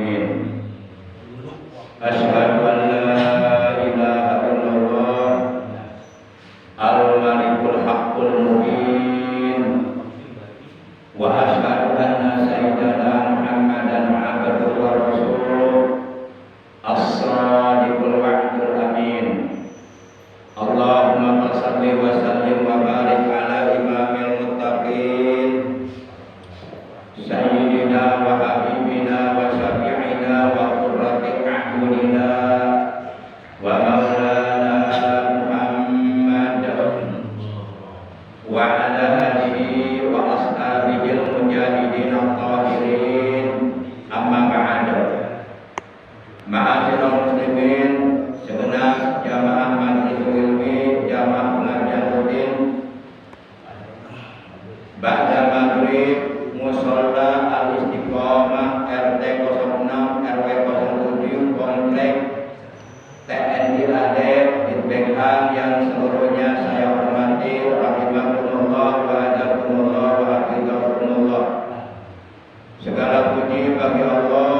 العالمين أشهد أن لا إله إلا الله الملك الحق المبين وأشهد أن سيدنا محمدا عبده ورسوله الصادق الوعد الأمين اللهم صل وسلم وبارك على إمام المتقين سيدنا وحبيبنا وشفيعنا وقرة أعيننا ومولانا محمد وعلى آله وأصحابه المجاهدين الطاهرين أما بعد Ma'asyiral muslimin segenap jamaah majelis ilmi jamaah pengajian rutin ba'da maghrib Musholla Al-Istiqomah RT 06 RW 07 Komplek TNI AD Ditbengkang yang seluruhnya saya hormati rahimakumullah wa adakumullah wa hafizakumullah. Segala puji bagi Allah,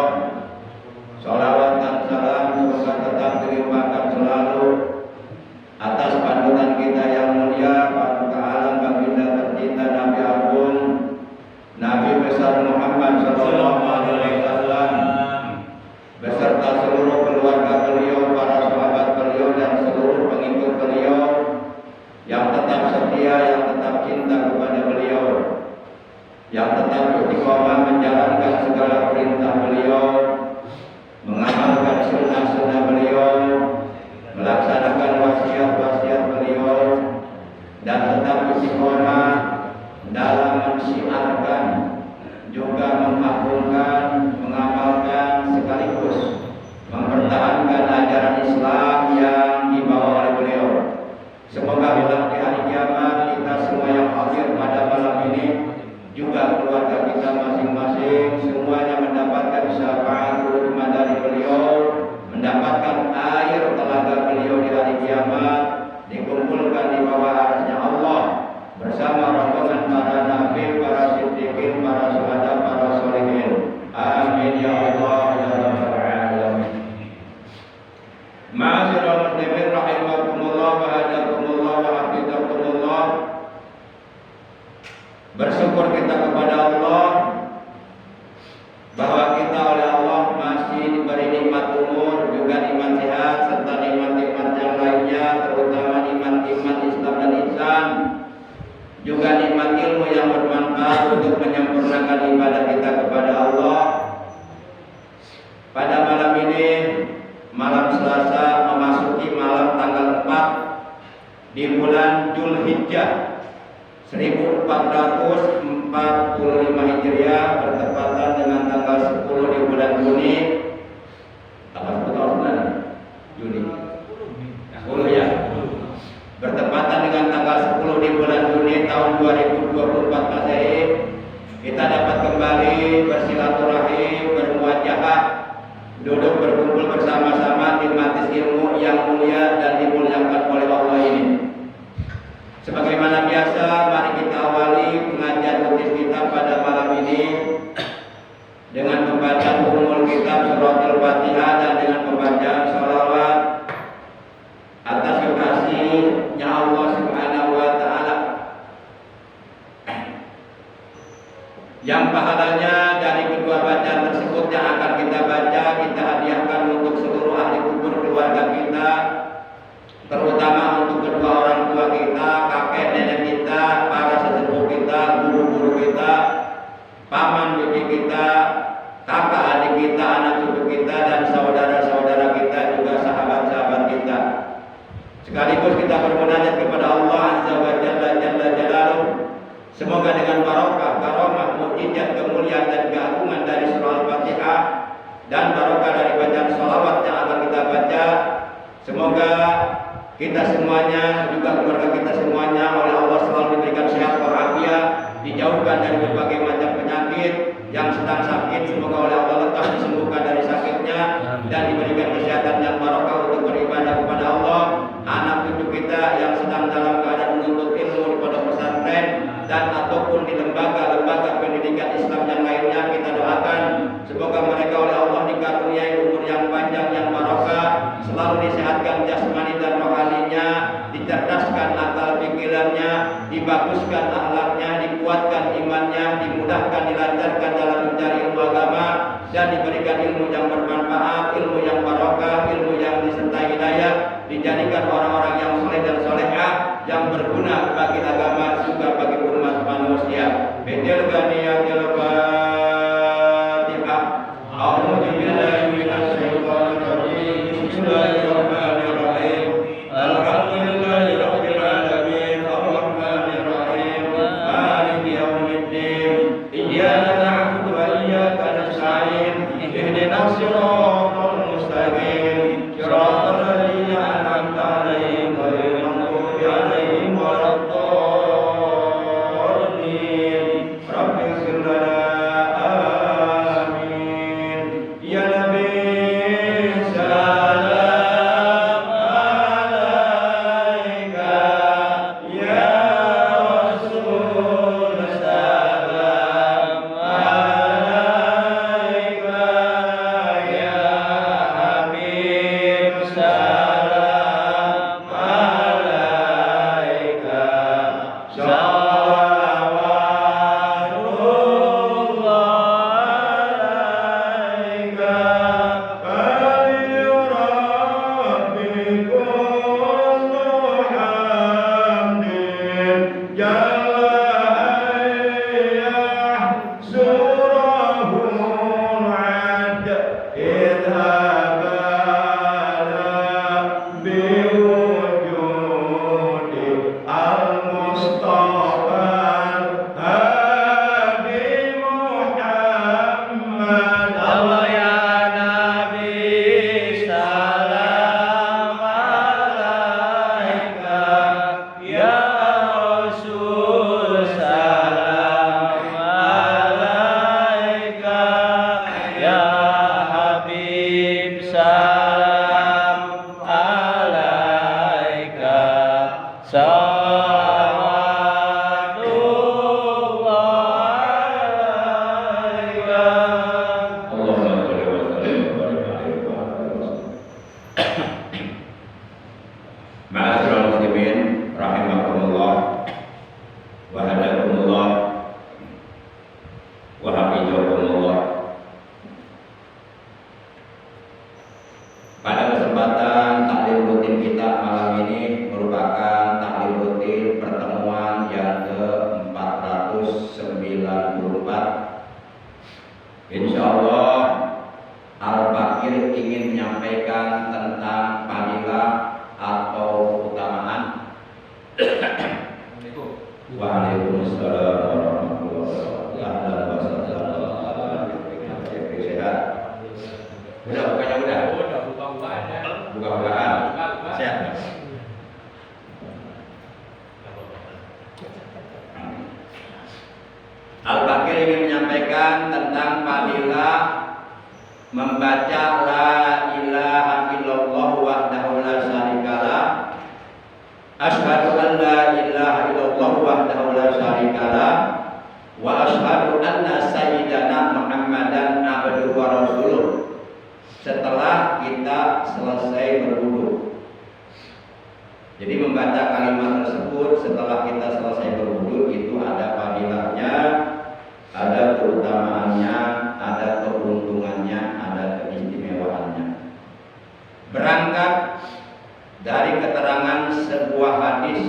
sholawat dan salam semoga tetap dilimpahkan selalu atas panutan kita yang mulia panutan alam baginda tercinta Nabi Agung Nabi besar Muhammad sallallahu alaihi wasallam beserta seluruh keluarga beliau, para sahabat beliau dan seluruh pengikut beliau yang tetap setia, yang tetap cinta kepada beliau, yang tetap istiqomah menjalankan segala perintah beliau, mengamalkan sunnah-sunnah beliau, melaksanakan wasiat-wasiat beliau, dan tetap istiqomah dalam mensiarkan juga mengamalkan, sekaligus mempertahankan ajaran Islam yang dibawa oleh beliau. Semoga kelak di hari kiamat kita semua yang hadir pada malam ini, juga keluarga kita masing-masing, semuanya mendapatkan syafaat rahmat dari beliau, mendapatkan air telaga beliau di hari kiamat, dikumpulkan di bawah arasnya Allah bersama rombongan para nabi, para siddiqin, para syuhada, para sholihin. Amin ya Allah ya rabbal alamin. Ma'asyiral muslimin rahimakumullah wa hadakumullah wa hafizakumullah. Bersyukur kita kepada Allah bahwa kita oleh Allah masih diberi nikmat umur, juga nikmat sehat, serta nikmat-nikmat yang lainnya, terutama nikmat-nikmat Islam dan ihsan, juga nikmat ilmu yang bermanfaat untuk menyempurnakan ibadah kita kepada Allah. Pada malam ini, malam Selasa memasuki malam tanggal 4 di bulan Dzulhijjah 1445 Hijriah, bertepatan dengan tanggal 10 di bulan Juni. Tanggal 10 tahun bulan Juni 10 ya. Bertepatan dengan tanggal 10 di bulan Juni tahun 2024 Masehi, kita dapat kembali bersilaturahim, bermuajahah, duduk berkumpul bersama-sama di majelis ilmu yang mulia dan dimuliakan oleh Allah ini. Sebagaimana biasa, mari kita awali pengajian rutin kita pada malam ini dengan membaca umul kitab surat Al-Fatihah dan dengan pembacaan sholawat atas kekasihnya Allah Subhanahu wa Ta'ala, yang pahalanya dari kedua bacaan tersebut yang akan kita baca kita hadiahkan untuk seluruh ahli kubur keluarga kita, terutama untuk kedua orang tua kita, kakek nenek kita, para sesepuh kita, guru-guru kita, paman bibi kita, kakak adik kita, anak cucu kita, dan saudara-saudara kita, juga sahabat-sahabat kita. Sekaligus kita bermunajat kepada Allah Azza wa Jalla Jalla Jalaluh. Semoga dengan barokah, karomah, mukjizat, kemuliaan dan keagungan dari surah Al-Fatihah dan barokah dari bacaan sholawat yang akan kita baca, semoga kita semuanya, juga keluarga kita semuanya oleh Allah selalu diberikan sehat walafiat, dijauhkan dari berbagai macam penyakit. Yang sedang sakit semoga oleh Allah lekas disembuhkan dari sakitnya dan diberikan kesehatan dan barokah untuk beribadah kepada Allah. Anak cucu kita yang sedang dalam keadaan menuntut ilmu di pondok pesantren dan ataupun di lembaga-lembaga pendidikan Islam yang lainnya, kita doakan semoga mereka oleh Allah dan diberikan ilmu yang bermanfaat, ilmu yang barokah, ilmu yang disertai hidayah, dijadikan orang-orang yang soleh dan solehah yang berguna bagi agama juga bagi umat manusia. Bidil ganiyatil Fatihah. A'udzu billahi minasy syaithanir rajim. Bismillahirrahmanirrahim. Alhamdulillahirabbil alamin. Arrahmanir rahim. Maliki yaumiddin. Iyyaka na'budu wa iyyaka nasta'in. Ihdinas siratal mustaqim. Shiratal ladzina an'amta 'alaihim ghairil maghdubi 'alaihim waladdallin. Rabbighfir lana. Amin. Ya Nabi salam alaika. Ya Rasul salam alaika. Ya Habib salam alaika. Ma'asyiral muslimin rahimakumullah wa hadakumullah wa hafizakumullah. Pada kesempatan taklim rutin kita malam ini merupakan taklim rutin pertemuan yang ke-494. Insyaallah Al-Bakir ingin menyampaikan tentang fadilah atau utamaan. Waalaikumsalam warahmatullahi wabarakatuh. Sehat. Udah bukannya udah? Buka-bukaan. Sehat. Al-Bakir ingin menyampaikan tentang fadilah membaca la ilaha illallah wahdahu la syarikalah. Asyhadu an la ilaha illallah wahdahu la syarikalah wa asyhadu anna sayyidana Muhammadan abduhu wa rasuluh. Setelah kita selesai berwudu. Jadi membaca kalimat tersebut setelah kita selesai berwudu itu ada fadilahnya, ada keutamaannya, ada keuntungannya, ada keistimewaannya. Berangkat dari keterangan sebuah hadis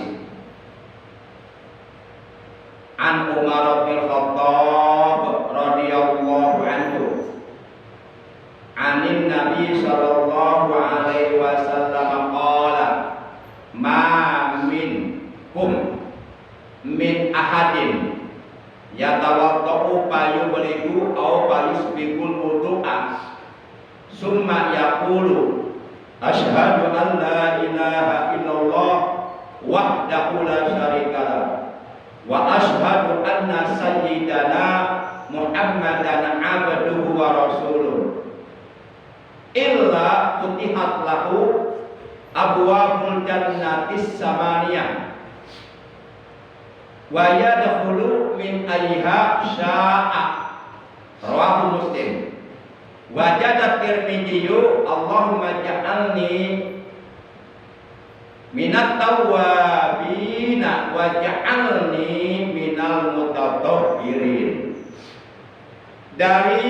An Umar bin Khattab radhiyallahu anhu anin Nabi sallallahu alaihi wasallam qala ma minkum min ahadin yatawaddau fayubligu aw fayusbiqul wudu'a summa yaqulu asyhadu an la ilaha illallah wahdahu la syarikalah wa asyhadu anna sayyidana Muhammadan abduhu wa rasuluh illa futihat lahu abwabul jannatis samaniyah wa yadkhulu min ayha sya'a. Rawahu Muslim. Wajada Tirmidzi Allahumma ja'alni minat tawwabina wa ja'alni minal mutatahhirin. Dari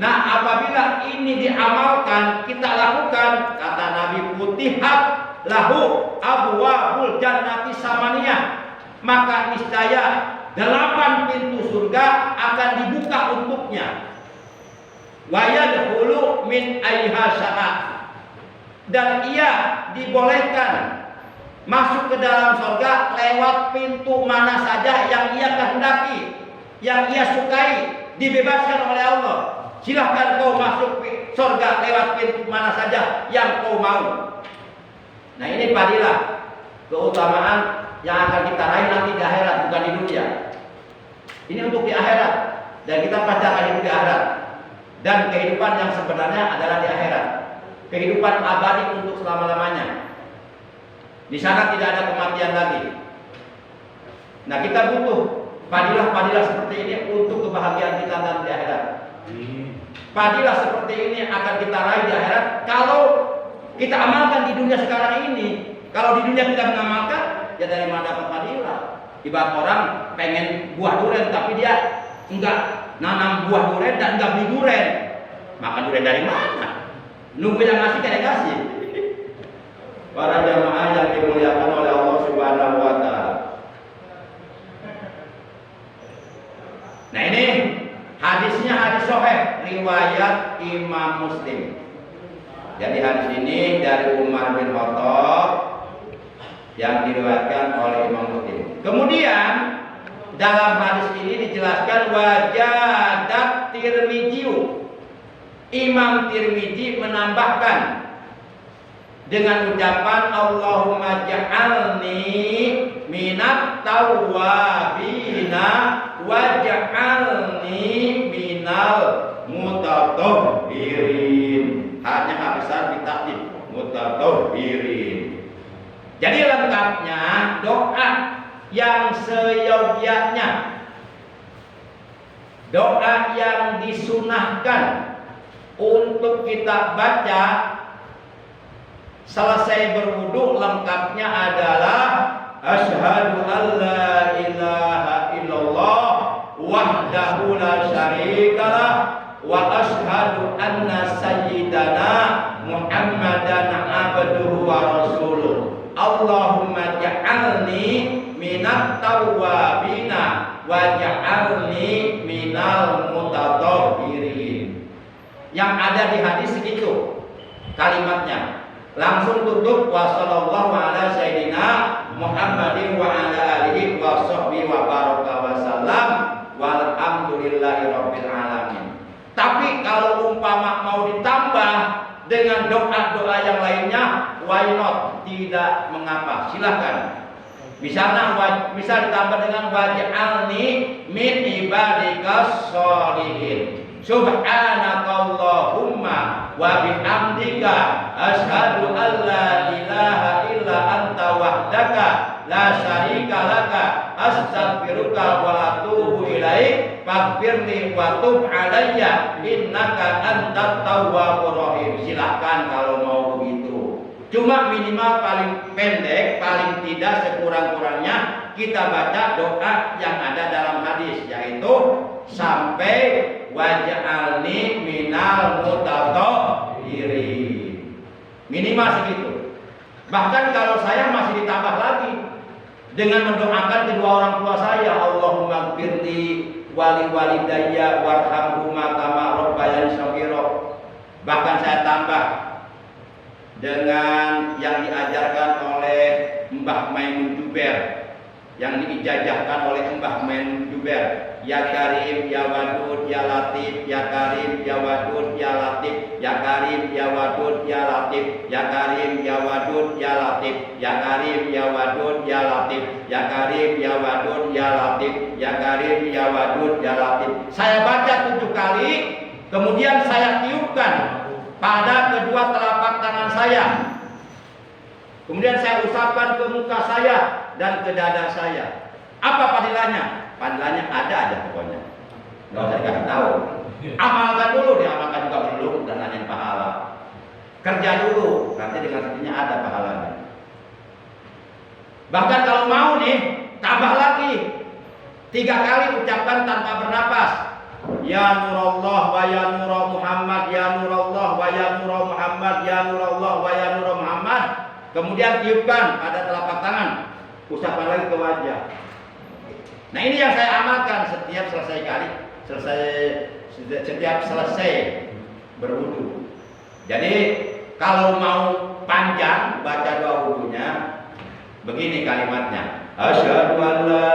Nah, apabila ini diamalkan, kita lakukan, kata Nabi, futihat lahu abwabul jannati samaniyah, maka niscaya 8 pintu surga akan dibuka untuknya. Wa yadkhulu min ayyiha syaa, dan ia dibolehkan masuk ke dalam surga lewat pintu mana saja yang ia kehendaki, yang ia sukai, dibebaskan oleh Allah. Silahkan kau masuk surga lewat pintu mana saja yang kau mau. Nah, ini fadilah keutamaan yang akan kita raih nanti di akhirat, bukan di dunia. Ini untuk di akhirat, dan kita pasti akan hidup di akhirat. Dan kehidupan yang sebenarnya adalah di akhirat, kehidupan abadi untuk selama-lamanya. Di sana tidak ada kematian lagi. Nah, kita butuh fadilah-fadilah seperti ini untuk kebahagiaan kita nanti di akhirat. Fadilah seperti ini akan kita raih di akhirat kalau kita amalkan di dunia sekarang ini. Kalau di dunia kita mengamalkan, ya dari mana dapat fadilah? Ibarat orang pengen buah durian tapi dia enggak nanam buah durian dan enggak beli durian. Makan durian dari mana? Nunggu yang ngasih kayak kasih. Para jamaah yang dimuliakan oleh Allah Subhanahu wa taala. Nah, ini hadisnya hadis sahih riwayat Imam Muslim. Jadi hadis ini dari Umar bin Khattab yang diriwayatkan oleh Imam Muslim. Kemudian dalam hadis ini dijelaskan wajadat Tirmidzi. Imam Tirmidzi menambahkan dengan ucapan Allahumma ja'alni minat tawwabina waj'alni minal mutatahhirin. Hanya habisan bitakdir mutatahhirin. Jadi lengkapnya doa yang seyogianya, doa yang disunahkan untuk kita baca selesai berwudu, lengkapnya adalah asyhadu an la ilaha illallah wahdahu la syarikalah wa asyhadu anna sayyidana Muhammadan abduhu wa rasuluh. Allahumma ja'alni minat tawwabina wa ja'alni minal mutatahhirin. Yang ada di hadis segitu kalimatnya. Langsung tutup wa sallallahu ala sayyidina Muhammadin wa ala alihi wa sahbihi wa baraka wa salam walhamdulillahi rabbil alamin. Tapi kalau umpama mau ditambah dengan doa-doa yang lainnya, why not? Tidak mengapa, silakan. Misalnya bisa ditambah dengan waj'alni min ibadikas sholihin. Subhanakallahumma wa bihamdika asyhadu an la ilaha illa anta wahdaka la syarika laka astaghfiruka wa atubu ilaik faghfirli wa tub alayya innaka antat tawwabur rahim. Silahkan kalau mau begitu. Cuma minimal paling pendek, paling tidak sekurang-kurangnya kita baca doa yang ada dalam hadis, yaitu sampai waj'alni minal mutatahhirin. Minimal segitu. Bahkan kalau saya masih ditambah lagi dengan mendoakan kedua orang tua saya, Allahumma gfirli wali walidayya warhamhuma kama rabbayani shaghira. Bahkan saya tambah dengan yang diajarkan oleh Mbah Maimun Juber, yang diijazahkan oleh Mbah Maimun Juber. Ya Karim, Ya Wadud, Ya Latif, Ya Karim, Ya Wadud, Ya Latif, Ya Karim, Ya Wadud, Ya Latif, Ya Karim, Ya Wadud, Ya Latif, Ya Karim, Ya Wadud, Ya Latif, Ya Karim, Ya Wadud, Ya Latif, Ya Karim, Ya Wadud, Ya Latif. Saya baca 7 kali, kemudian saya tiupkan pada kedua telapak tangan saya. Kemudian saya usapkan ke muka saya dan ke dada saya. Apa padilahnya? Padilahnya ada aja pokoknya. Nggak usah dikasih tahu. Amalkan dulu, diamalkan juga belum dan nanyain pahala. Kerja dulu, nanti dengan sendirinya ada pahalanya. Bahkan kalau mau nih, tambah lagi 3 kali ucapkan tanpa bernapas. Ya Nurullah wa ya Nur Muhammad, ya Nurullah wa ya Nur Muhammad, ya Nurullah wa ya Nur Muhammad. Kemudian tiupkan pada telapak tangan, usapkan lagi ke wajah. Nah ini yang saya amalkan setiap selesai berwudu. Jadi kalau mau panjang baca doa wudunya, begini kalimatnya. Asyhadu an la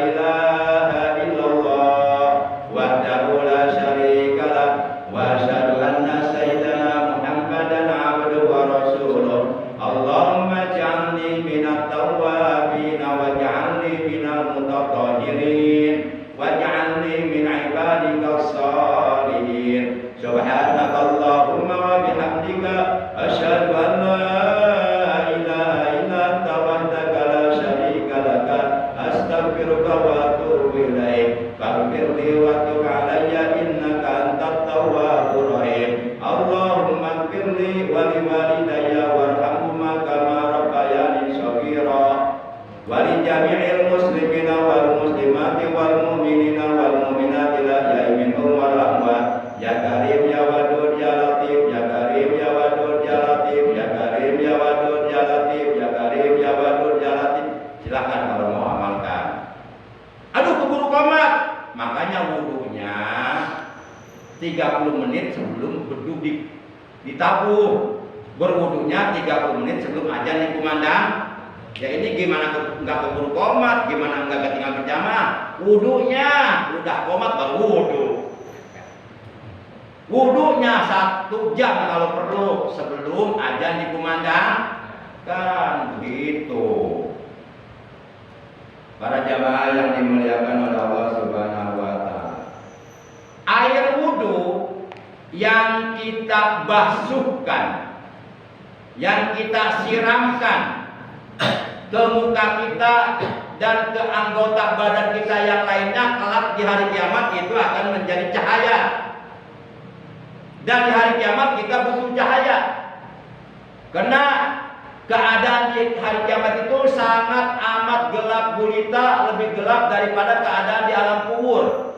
ilaha illallah wahdahu la syarika lah wa asyhadu anna sayyidana Muhammadan abduhu wa rasuluh. Allahumma ij'alni minat tawwabin waj'alni minal mutatahhirin waj'alni min ibadikal shalihin. Subhanakallahumma wa bihamdika asyhadu an la ilaha illa anta wahdaka la syarika laka astaghfiruka wa atubu ilaik. Faghfirli wa tub alayya innaka antat tawwabur rahim. Allahumma ighfirli wa liwalidayya warhamhuma kama rabbayani shaghira wa li jami'il muslimina wal muslimati wal mu'minina wal mu'minati la ya'minhum wal amwat. Ya Karim ya Wadud ya Latif, ya Karim ya Wadud ya Latif, ya Karim ya Wadud ya Latif, ya Karim ya Wadud ya Latif. Silakan kalau mau amalkan. Aduh keburu komat. Makanya wudunya 30 menit sebelum beduk ditabuh. Berwudunya 30 menit sebelum azan dikumandang. Ya ini gimana nggak keburu komat, gimana nggak ketinggalan berjamaah? Wudunya udah komat baru wudu. Wudunya 1 jam kalau perlu sebelum azan dikumandangkan, begitu. Para jamaah yang dimuliakan oleh Allah Subhanahu wa taala. Air wudu yang kita basuhkan, yang kita siramkan ke muka kita dan ke anggota badan kita yang lainnya kelak di hari kiamat itu akan menjadi cahaya. Dan di hari kiamat kita butuh cahaya. Karena keadaan di hari kiamat itu sangat amat gelap gulita, lebih gelap daripada keadaan di alam kubur.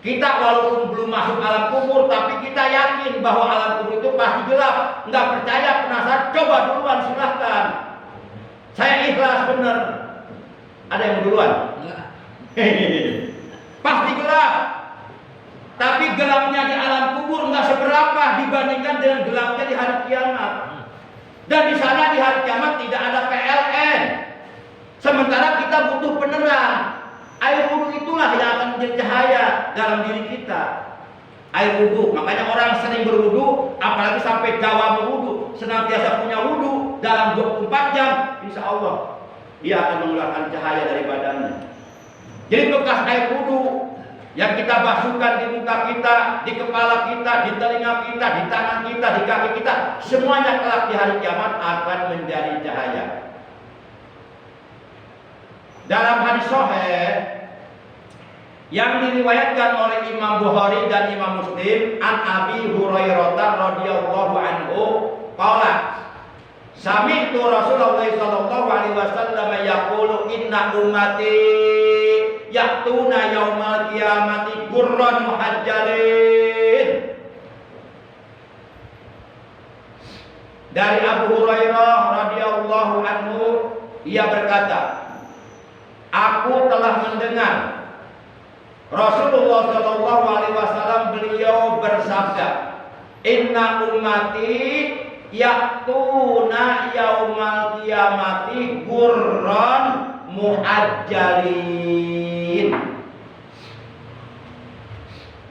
Kita walaupun belum masuk alam kubur, tapi kita yakin bahwa alam kubur itu pasti gelap. Nggak percaya, penasaran, coba duluan silahkan. Saya ikhlas bener. Ada yang duluan? Pasti gelap. Tapi gelapnya di alam kubur nggak seberapa dibandingkan dengan gelapnya di hari kiamat. Dan di sana di hari kiamat tidak ada PLN. Sementara kita butuh penerang. Air wudu itulah yang akan menjadi cahaya dalam diri kita. Air wudu, makanya orang sering berwudu, apalagi sampai gawam berwudu, senantiasa punya wudu dalam 24 jam, insya Allah dia akan mengeluarkan cahaya dari badannya. Jadi bekas air wudu yang kita basuhkan di muka kita, di kepala kita, di telinga kita, di tangan kita, di kaki kita, semuanya kelak di hari kiamat akan menjadi cahaya. Dalam hadis sahih yang diriwayatkan oleh Imam Bukhari dan Imam Muslim, an Abi Hurairah radhiyallahu anhu qala sami'tu Rasulullah sallallahu alaihi wasallam yaqulu inna ummati ya'tuna yaumal qiyamati qurran muhajjalin. Dari Abu Hurairah radhiyallahu anhu, ia berkata, aku telah mendengar Rasulullah sallallahu alaihi wasallam beliau bersabda, inna ummati ya'tuna yaumal qiyamati qurran muhajjalin.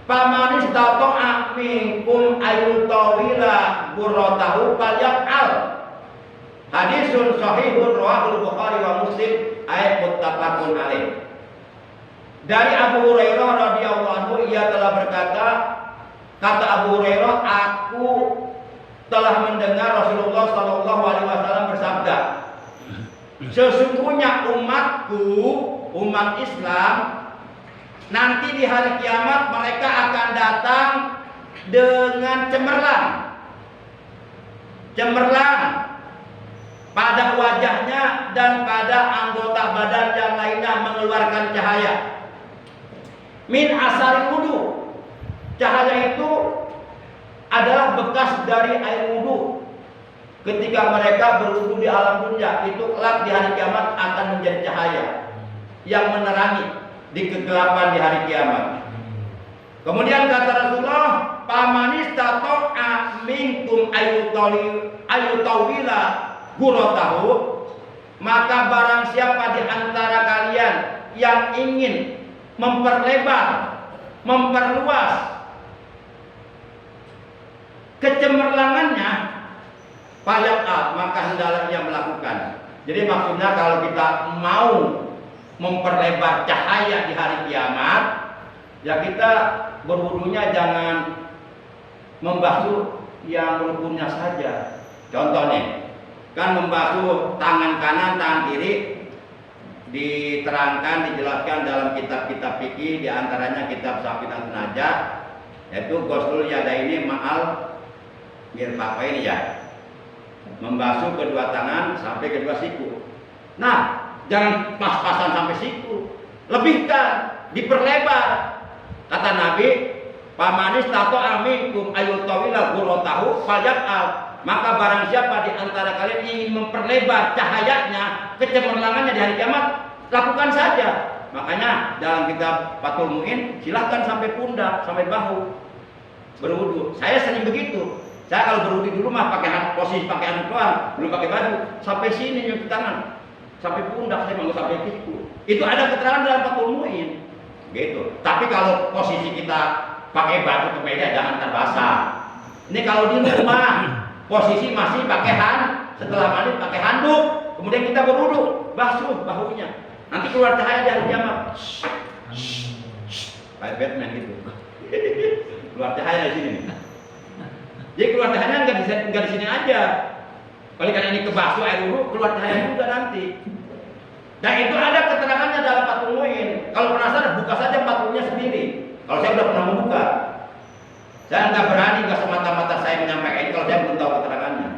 Faman istata'a minkum ayutawila qurratahu falyaf'al. Hadisun sahihun rawahul Bukhari wa Muslim ayat muttafaqun alaih. Dari Abu Hurairah radhiyallahu anhu, ia telah berkata, kata Abu Hurairah, aku telah mendengar Rasulullah sallallahu alaihi wasallam bersabda, sesungguhnya umatku, umat Islam, nanti di hari kiamat mereka akan datang dengan cemerlang pada wajahnya dan pada anggota badan yang lainnya mengeluarkan cahaya. min asari wudu. Cahaya itu adalah bekas dari air wudu. Ketika mereka berwudu di alam dunia, itu kelak di hari kiamat akan menjadi cahaya yang menerangi di kegelapan di hari kiamat. Kemudian kata Rasulullah, "Pamanis tato'a minkum ayutawila gurotahu." Maka barang siapa di antara kalian yang ingin memperlebar, memperluas kecemerlangannya, maka hendaklah ia melakukan. Jadi maksudnya kalau kita mau memperlebar cahaya di hari kiamat, ya kita berwudunya jangan membasuh yang rukunnya saja. Contohnya, kan membasuh tangan kanan, tangan kiri diterangkan, dijelaskan dalam kitab-kitab fikih, di antaranya kitab Safinatun Najah, yaitu Ghuslul Yadaini ma'al mirfaqaini ya. Membasuh kedua tangan sampai kedua siku. Nah, jangan pas-pasan sampai siku. Lebihkan, diperlebar. Kata Nabi, "Pamanis tato aminkum ayutawila gurotahu falyaf'al." Maka barang siapa di antara kalian ingin memperlebar cahayanya, kecemerlangannya di hari kiamat, lakukan saja. Makanya dalam kitab Fathul Mu'in, silahkan sampai pundak, sampai bahu berwudu. Saya sering begitu. Saya kalau berwudu di rumah pakai posisi pakai handuk doang, belum pakai baju, sampai sini nyuci tangan, sampai pundak, saya mau sampai siku. Itu ada keterangan dalam Fathul Mu'in. Gitu. Tapi kalau posisi kita pakai baju kemeja jangan terbasah. Ini kalau di rumah posisi masih pakai setelah mandi pakai handuk, kemudian kita berwudu, basuh bahunya. Nanti keluar cahaya dari kiamat. Kayak Batman gitu. Keluar cahaya di sini. Jadi keluar cahayanya enggak di sini aja. Oleh karena ini kebasuh air wudu, keluar cahaya juga nanti. Dan itu ada keterangannya dalam Fathul Mu'in. Kalau penasaran, buka saja Fathulnya sendiri. Kalau saya sudah pernah membuka, saya nggak berani, nggak semata-mata saya menyampaikan ini kalau saya belum tahu keterangannya.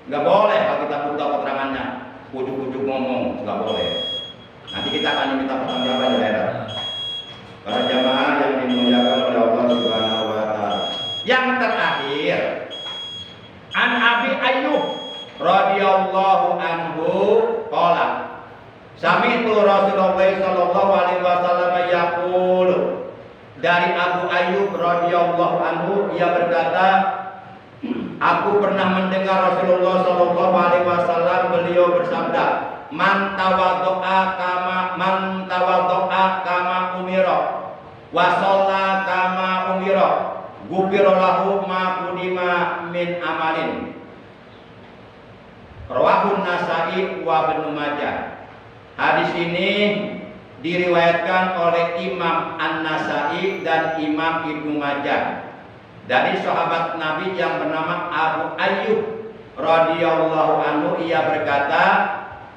Nggak boleh kalau kita belum tahu keterangannya, ujuk-ujuk ngomong, nggak boleh. Nanti kita akan diminta pertanggungjawaban di akhirat. Para jamaah yang dimuliakan oleh Allah Subhanahu Wa Taala. Yang terakhir, An Abi Ayyub radhiyallahu anhu qala, sami'tu Rasulullah sallallahu alaihi wasallam yaqul. Dari Abu Ayyub radhiyallahu anhu, ia berkata, aku pernah mendengar Rasulullah sallallahu alaihi wasallam, beliau bersabda, man tawaddo'a kama umira wa shalla kama umira ghufira lahu ma qudima min amalin. Rawahun Nasa'i wa Ibnu Majah. Hadis ini diriwayatkan oleh Imam An-Nasai dan Imam Ibnu Majah dari sahabat Nabi yang bernama Abu Ayyub radhiyallahu anhu. Ia berkata,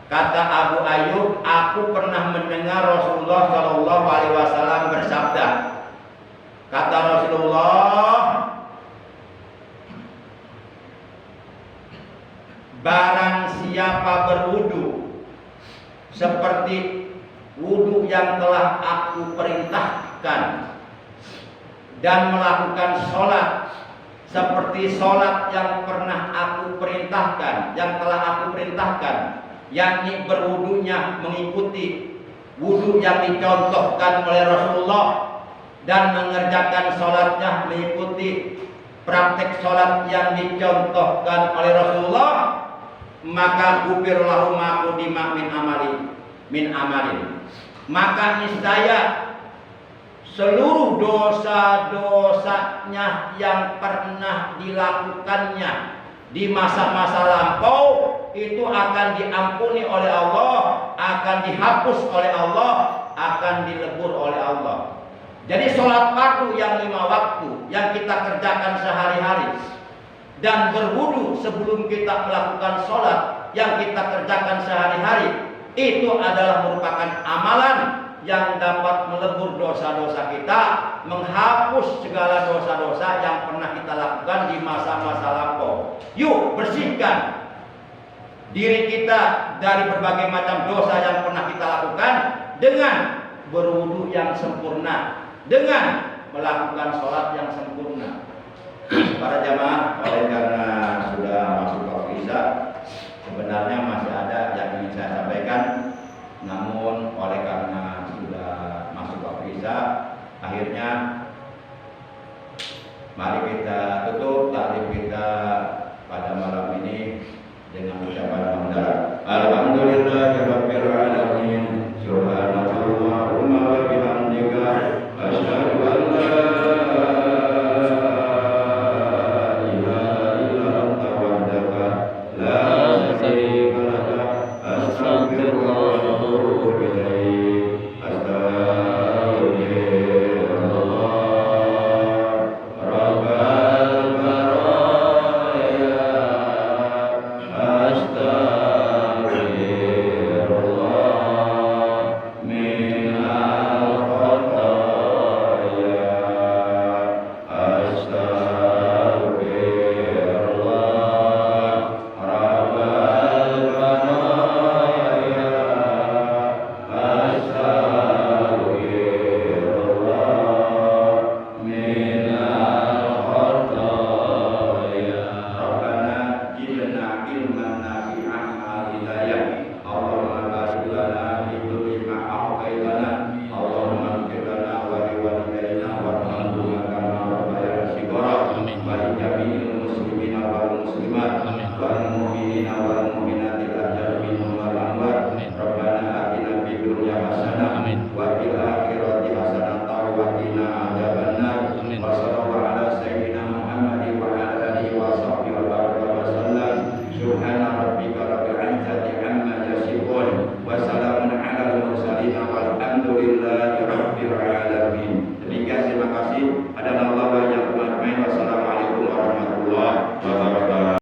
kata Abu Ayyub, aku pernah mendengar Rasulullah shallallahu alaihi wasallam bersabda. Kata Rasulullah, barang siapa berwudu seperti wudu yang telah aku perintahkan dan melakukan sholat seperti sholat yang pernah aku perintahkan, yang telah aku perintahkan, yakni berwudunya mengikuti wudu yang dicontohkan oleh Rasulullah dan mengerjakan sholatnya mengikuti praktek sholat yang dicontohkan oleh Rasulullah, maka ghufir lahu ma qudima min amalin. Maka niscaya seluruh dosa-dosanya yang pernah dilakukannya di masa-masa lampau itu akan diampuni oleh Allah, akan dihapus oleh Allah, akan dilebur oleh Allah. Jadi sholat fardu yang 5 waktu yang kita kerjakan sehari-hari dan berwudu sebelum kita melakukan sholat yang kita kerjakan sehari-hari, itu adalah merupakan amalan yang dapat melebur dosa-dosa kita, menghapus segala dosa-dosa yang pernah kita lakukan di masa-masa lampau. Yuk bersihkan diri kita dari berbagai macam dosa yang pernah kita lakukan dengan berwudu yang sempurna, dengan melakukan sholat yang sempurna. Para jamaah